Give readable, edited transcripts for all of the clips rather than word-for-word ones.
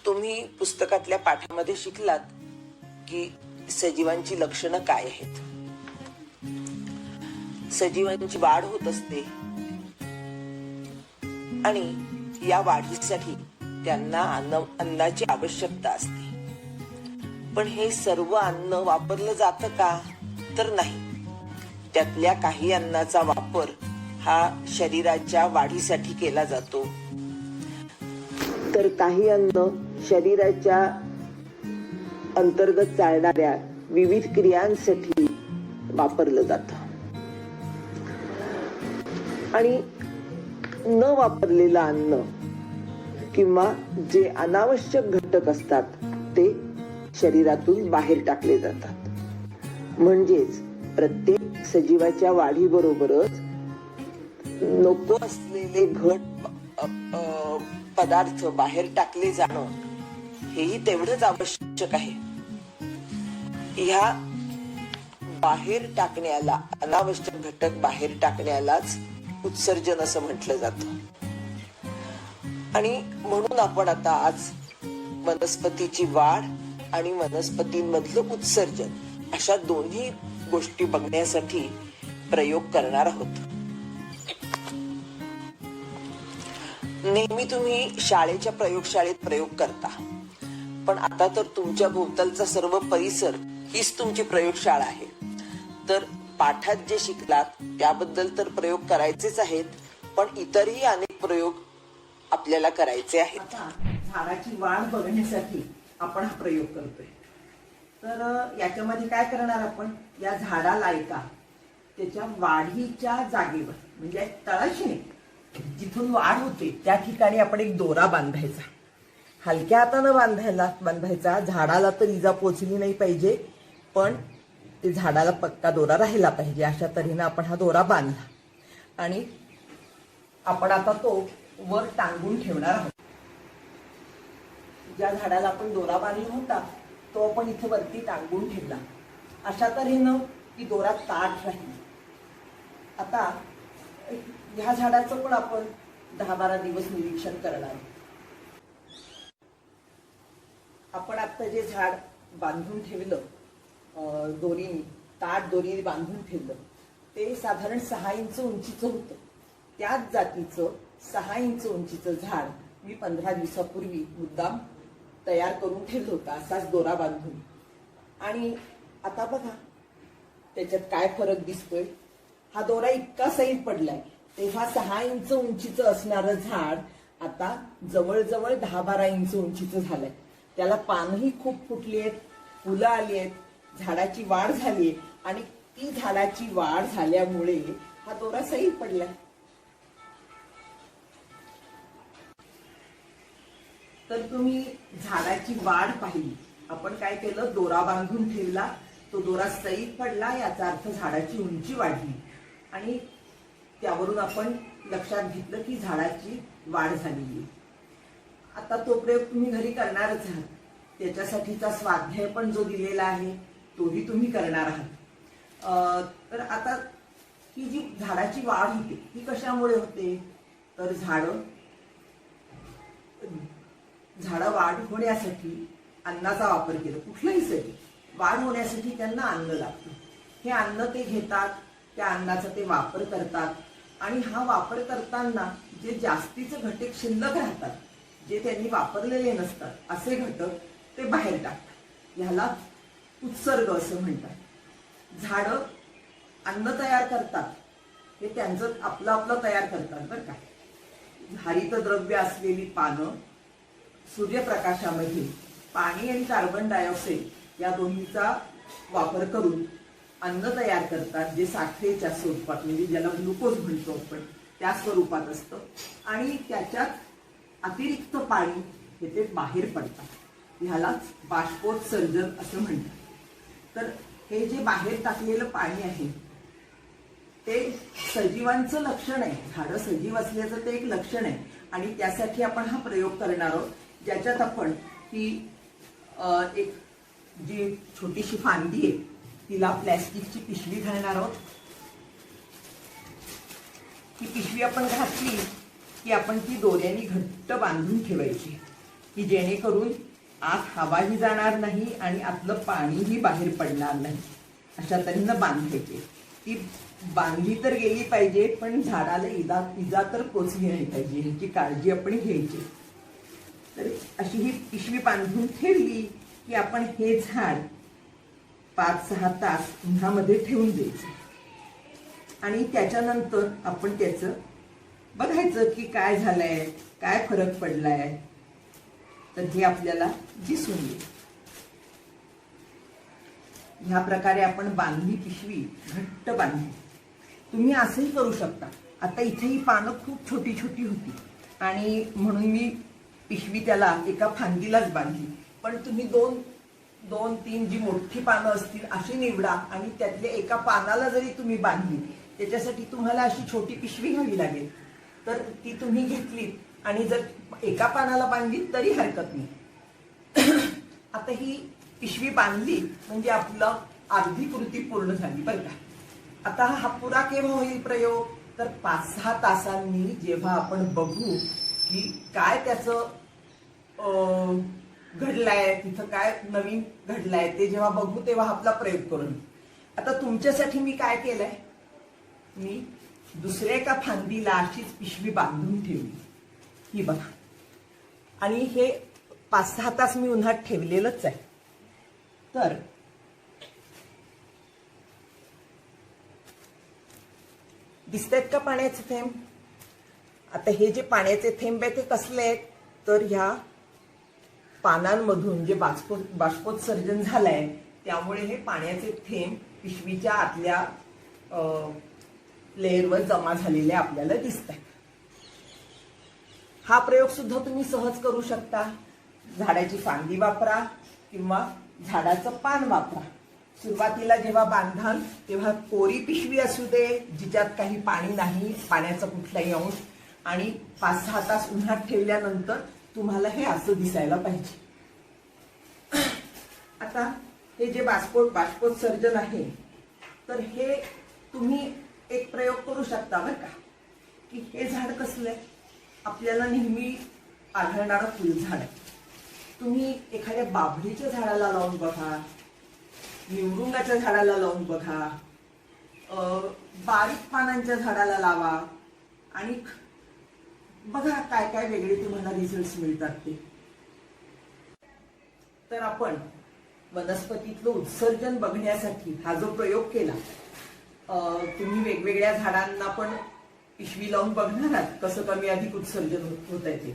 तुम्ही पुस्तकातल्या पाठामध्ये शिकलात की सजीवांची लक्षणं काय आहेत. सजीवांची वाढ होत असते आणि या वाढीसाठी त्यांना अन्नाची आवश्यकता असते. पण हे सर्व अन्न वापरलं जातं का, तर नाही. त्यातल्या काही अन्नाचा वापर हा शरीराच्या वाढीसाठी केला जातो, तर काही अन्न शरीराच्या अंतर्गत चालणाऱ्या विविध क्रियांसाठी वापरलं जातं. आणि न वापरलेलं अन्न किंवा जे अनावश्यक घटक असतात ते शरीरातून बाहेर टाकले जातात. म्हणजेच प्रत्येक सजीवाच्या वाढीबरोबरच नको असलेले घट पदार्थ बाहेर टाकले जाणं हेही तेवढंच आवश्यक आहे. ह्या बाहेर टाकण्याला, अनावश्यक घटक बाहेर टाकण्यालाच उत्सर्जन असं म्हटलं जातं. आणि म्हणून आपण आता आज वनस्पतीची वाढ आणि वनस्पतींमधलं उत्सर्जन अशा दोन्ही गोष्टी बघण्यासाठी प्रयोग करणार आहोत. नेहमी तुम्ही शाळेच्या प्रयोगशाळेत प्रयोग करता, पण आता तर तुमच्या भोवतालचा सर्व परिसर हीच तुमची प्रयोगशाळा आहे. तर पाठात जे शिकलात त्याबद्दल तर प्रयोग करायचेच आहेत, पण इतरही अनेक प्रयोग आपल्याला करायचे आहेत. झाडाची वाढ बघण्यासाठी आपण हा प्रयोग करतोय. तर याच्यामध्ये काय करणार आपण, या झाडाला एका त्याच्या वाढीच्या जागेवर म्हणजे तळाशी जिथून वाढ होते त्या ठिकाणी आपण एक दोरा बांधायचा. हलक्या हातानं बांधायचा. झाडाला तर इजा पोचली नाही पाहिजे, पण ते झाडाला पक्का दोरा राहिला पाहिजे. अशा तऱ्हेनं आपण हा दोरा बांधला आणि आपण आता तो वर टांगून ठेवणार आहोत. ज्या झाडाला आपण दोरा बांधला होता तो आपण इथे वरती टांगून ठेवला. अशा तऱ्हेनं की दोरा ताठ राहील. आता ह्या झाडाचं पण आपण 10-12 दिवस निरीक्षण करणार. आपण आता जे झाड बांधून ठेवलं दोरीने, ताट दोरीने बांधून ठेवलं, ते साधारण 6 इंच उंचीचं होतं. त्याच जातीचं 6 इंच उंचीचं झाड मी 15 दिवसापूर्वी मुद्दाम तयार करून ठेवलं होतं, असाच दोरा बांधून. आणि आता बघा त्याच्यात काय फरक दिसतोय. हा दोरा इतका सैल पडलाय, तेव्हा 6 इंच उंचीचं असणारं झाड आता जवळजवळ 10-12 इंच उंचीचं झालंय. त्याला पानही खूप फुटली आहेत, फुलं आली आहेत, झाडाची वाढ झाली आणि ती झाडाची वाढ झाल्यामुळे हा दोरा सैल पडलाय. तर तुम्ही झाडाची वाढ पाहिली. आपण काय केलं, दोरा बांधून ठेवला, तो दोरा सैल पडला, याचा अर्थ झाडाची उंची वाढली आणि त्यावरून आपण लक्षात घेतलं की झाडाची वाढ झालेली. आता तो प्रयोग तुम्ही घरी करणारच आहात. त्याच्यासाठीचा स्वाध्याय पण जो दिलेला आहे तोही तुम्ही करणार आहात. तर आता ही जी झाडाची वाढ होते ही कशामुळे होते, तर झाडं वाढ होण्यासाठी अन्नाचा वापर केला. कुठल्याही साठी वाढ होण्यासाठी त्यांना अन्न लागतं. हे अन्न ते घेतात, त्या अन्नाचा ते वापर करतात आणि हा वापर करताना जे जास्तीचे घटक शिल्लक राहतात, जे त्यांनी वापरलेले नसतात, असे घटक ते बाहेर टाकतात. ह्याला उत्सर्ग असं म्हणतात. झाडं अन्न तयार करतात, हे त्यांचं आपलं तयार करतात बरं का. हरितद्रव्य असलेली पानं सूर्यप्रकाशामध्ये पाणी आणि कार्बन डायऑक्साईड या दोन्हीचा वापर करून अन्न तयार करतात, जे साखरेच्या स्वरूपात म्हणजे ज्याला ग्लुकोज म्हणतो आपण त्या स्वरूपात असतं. आणि त्याच्यात अतिरिक्त पाणी हे ते बाहेर पडतात. ह्यालाच बाष्पोत्सर्जन असं म्हणतात. तर हे जे बाहेर टाकलेलं पाणी आहे ते सजीवांचं लक्षण आहे. झाडं सजीव असल्याचं ते एक लक्षण आहे आणि त्यासाठी आपण हा प्रयोग करणार आहोत, ज्याच्यात आपण ही एक जी छोटीशी फांदी आहे तिला प्लॅस्टिकची पिशवी घालणार आहोत. ही पिशवी आपण घातली की आपण ती दोऱ्याने घट्ट बांधून ठेवायची. की जेणेकरून आत हवाही जाणार नाही आणि आतलं पाणीही बाहेर पडणार नाही, अशा तऱ्हेनं बांधायची. ती बांधली तर गेली पाहिजे, पण झाडाला इजा तर पोचली नाही पाहिजे, ह्याची काळजी आपण घ्यायची. तर अशी ही पिशवी बांधून ठेवली की आपण हे झाड 5-6 तास उन्हामध्ये ठेवून द्यायचं आणि त्याच्यानंतर आपण त्याचं बघायचं की काय झालंय, काय फरक पडलाय. तर हे आपल्याला दिसून येईल. ह्या प्रकारे आपण बांधली पिशवी घट्ट बांधली. तुम्ही असंही करू शकता. आता इथे ही पानं खूप छोटी छोटी होती आणि म्हणून मी पिशवी त्याला एका फांदीलाच बांधली. पण तुम्ही दोन तीन जी मोठी पानं असतील अशी निवडा आणि त्यातल्या एका पानाला जरी तुम्ही बांधली, त्याच्यासाठी तुम्हाला अशी छोटी पिशवी घ्यावी लागेल. तर ती तुम्ही घेतली आणि जर एका पानाला बांधली तरी हरकत नाही. आता ही पिशवी बांधली म्हणजे आपलं अर्धी कृती पूर्ण झाली बरं का. आता हा पुरा केव्हा होईल प्रयोग, तर 5-6 तासांनी जेव्हा आपण बघू की काय त्याचं घडलाय, तिथं काय नवीन घडलाय ते जेव्हा बघू तेव्हा आपला प्रयोग करून. आता तुमच्यासाठी मी काय केलंय, मी दुसऱ्या एका फांदीला अशीच पिशवी बांधून ठेवली. ही बघा. आणि हे 5-6 तास मी उन्हात ठेवलेलंच आहे. तर दिसतायत का पाण्याचे थेंब. आता हे जे पाण्याचे थेंब आहे ते कसले आहेत, तर ह्या पानांमधून जे बाष्पोत्सर्जन झालंय त्यामुळे हे पाण्याचे थेंब पिशवीच्या आतल्या लेअरवर जमा झालेले आपल्याला दिसत आहेत. हा प्रयोग सुद्धा तुम्ही सहज करू शकता. झाडाची फांदी वापरा किंवा झाडाचं पान वापरा. सुरुवातीला जेव्हा बांधाल तेव्हा कोरी पिशवी असू दे, जिच्यात काही पाणी नाही, पाण्याचा कुठलाही अंश, आणि 5-6 तास उन्हात ठेवल्यानंतर तुम्हाला हे असं दिसायला पाहिजे. आता हे जे बाष्पोत्सर्जन आहे, तर हे तुम्ही एक प्रयोग करू शकता बरं का, की हे झाड कसलंय, आपल्याला नेहमी आढळणारं फुलझाड आहे. तुम्ही एखाद्या बाभळीच्या झाडाला लावून बघा, निवडुंगाच्या झाडाला लावून बघा, बारीक पानांच्या झाडाला लावा आणि बघा काय काय वेगळे तुम्हाला रिझल्ट मिळतात ते. तर आपण वनस्पतीतलं उत्सर्जन बघण्यासाठी हा जो प्रयोग केला, तुम्ही वेगवेगळ्या झाडांना पण पिशवी लावून बघणार आहात कसं कमी अधिक उत्सर्जन होत आहे ते.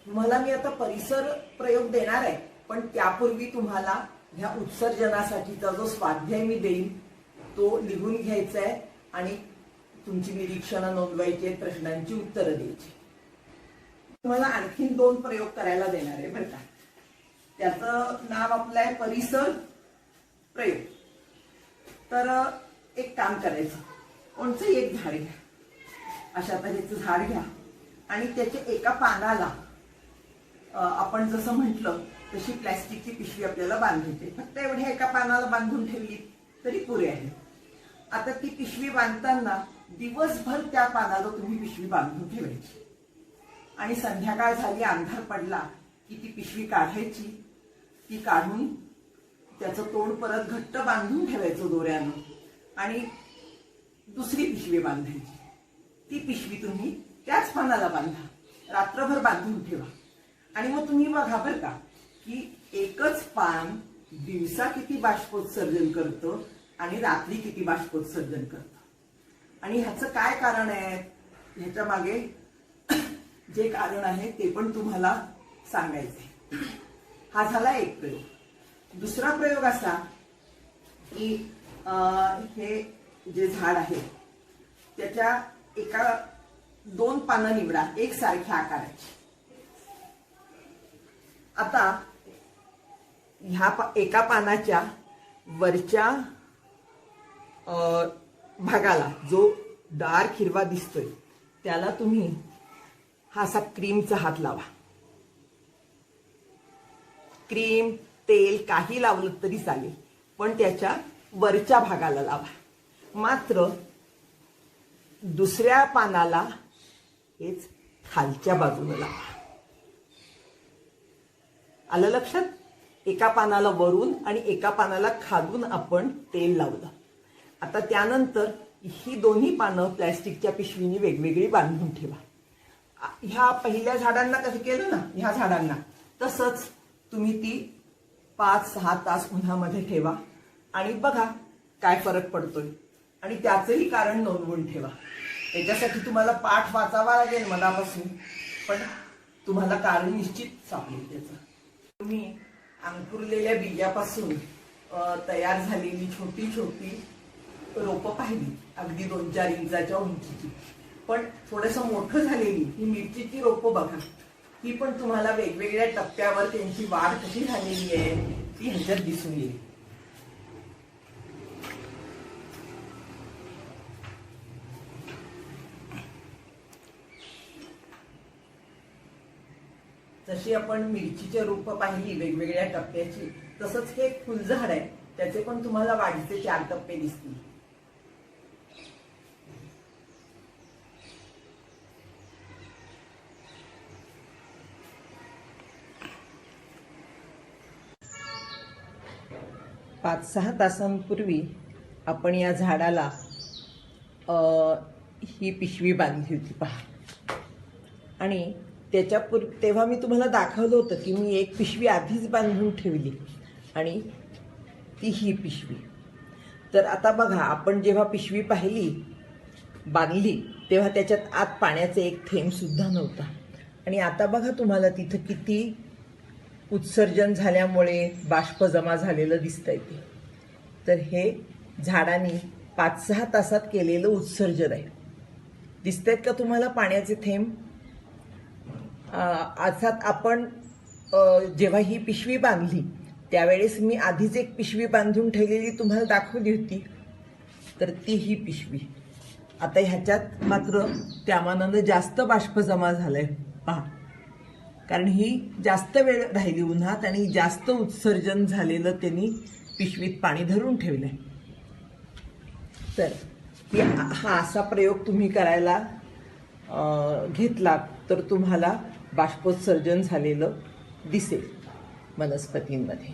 तुम्हाला मी आता परिसर प्रयोग देणार आहे, पण त्यापूर्वी तुम्हाला ह्या उत्सर्जनासाठीचा जो स्वाध्याय मी देईन तो लिहून घ्यायचा आहे आणि तुमची निरीक्षणं नोंदवायची, प्रश्नांची उत्तरं द्यायची. तुम्हाला आणखीन 2 प्रयोग करायला देणार आहे बरं का. त्याचं नाव आपलं आहे परिसर प्रयोग. तर एक काम करायचं, कोणतंही एक झाड घ्या, अशा तऱ्हेचं झाड घ्या आणि त्याच्या एका पानाला आपण जसं म्हटलं तशी प्लॅस्टिकची पिशवी आपल्याला बांधायची. फक्त एवढ्या एका पानाला बांधून ठेवली तरी पुरे आहे. आता ती पिशवी बांधताना दिवसभर त्या पानाला तुम्ही पिशवी बांधून ठेवायची आणि संध्याकाळ झाली, अंधार पडला की ती पिशवी काढायची. ती काढून त्याचं तोंड परत घट्ट बांधून ठेवायचं दोऱ्यानं आणि दुसरी पिशवी बांधायची. ती पिशवी तुम्ही त्याच पानाला बांधा, रात्रभर बांधून ठेवा आणि मग तुम्ही बघा बरं का की एकच पान दिवसा किती बाष्पोत्सर्जन करतं आणि रात्री किती बाष्पोत्सर्जन करतं. आणि ह्याचं काय कारण आहे, ह्याच्या मागे जे कारण आहे ते पण तुम्हाला सांगायचंय. हा झाला एक प्रयोग. दुसरा प्रयोग असा की हे जे झाड आहे त्याच्या एका 2 पानं निवडा एकसारख्या आकाराची. आता ह्या एका पानाच्या वरच्या भागाला जो डार्क हिरवा दिसतोय त्याला तुम्ही हा असा क्रीमचा हात लावा. क्रीम, तेल काही लावलं तरी चालेल, पण त्याच्या वरच्या भागाला लावा. मात्र दुसऱ्या पानाला हेच खालच्या बाजूला लावा. आलं लक्षात? एका पानाला वरून आणि एका पानाला खालून आपण तेल लावलं. आता त्यानंतर ही दोन्ही पानं प्लॅस्टिकच्या पिशवीने वेगवेगळी बांधून ठेवा. ह्या पहिल्या झाडांना कसं केलं ना, ह्या झाडांना तसंच तुम्ही ती 5-6 तास उन्हामध्ये ठेवा आणि बघा काय फरक पडतोय. आणि त्याचंही कारण नोंदवून ठेवा. त्याच्यासाठी तुम्हाला पाठ वाचावा लागेल मनापासून, पण तुम्हाला कारण निश्चित सापडेल त्याचं. तुम्ही अंकुरलेल्या बीजापासून तयार झालेली छोटी छोटी रोपं पाहिली, अगदी 2-4 इंचाच्या उंचीची, पण थोडंसं मोठं झालेली ही मिरचीची रोपं बघा. ही पण तुम्हाला वेगवेगळ्या टप्प्यावर त्यांची वाढ कशी झालेली आहे ती ह्याच्यात दिसून येईल. जशी आपण मिरचीची रोपं पाहिली वेगवेगळ्या टप्प्याची, तसंच हे फुलझाड आहे, त्याचे पण तुम्हाला वाढीचे 4 टप्पे दिसतील. पाच 6 तासांपूर्वी आपण या झाडाला ही पिशवी बांधली होती पहा. आणि तेव्हा मी तुम्हाला दाखवलं होतं की मी एक पिशवी आधीच बांधून ठेवली आणि ती ही पिशवी. तर आता बघा, आपण जेव्हा पिशवी पाहिली बांधली तेव्हा त्याच्यात आत पाण्याचा एक थेंब सुद्धा नव्हता. आणि आता बघा तुम्हाला तिथं किती उत्सर्जन झाल्यामुळे बाष्प जमा झालेलं दिसतंय ते. तर हे झाडांनी 5-6 तासात केलेलं उत्सर्जन आहे. दिसतायत का तुम्हाला पाण्याचे थेंब? अर्थात आपण जेव्हा ही पिशवी बांधली त्यावेळेस मी आधीच एक पिशवी बांधून ठेवलेली तुम्हाला दाखवली होती, तर ती ही पिशवी. आता ह्याच्यात मात्र त्यामानानं जास्त बाष्प जमा झालाय पहा, कारण ही जास्त वेळ राहिली उन्हात आणि जास्त उत्सर्जन झालेलं त्यांनी पिशवीत पाणी धरून ठेवलंय. तर हा असा प्रयोग तुम्ही करायला घेतला तर तुम्हाला बाष्पोत्सर्जन झालेलं दिसेल वनस्पतींमध्ये.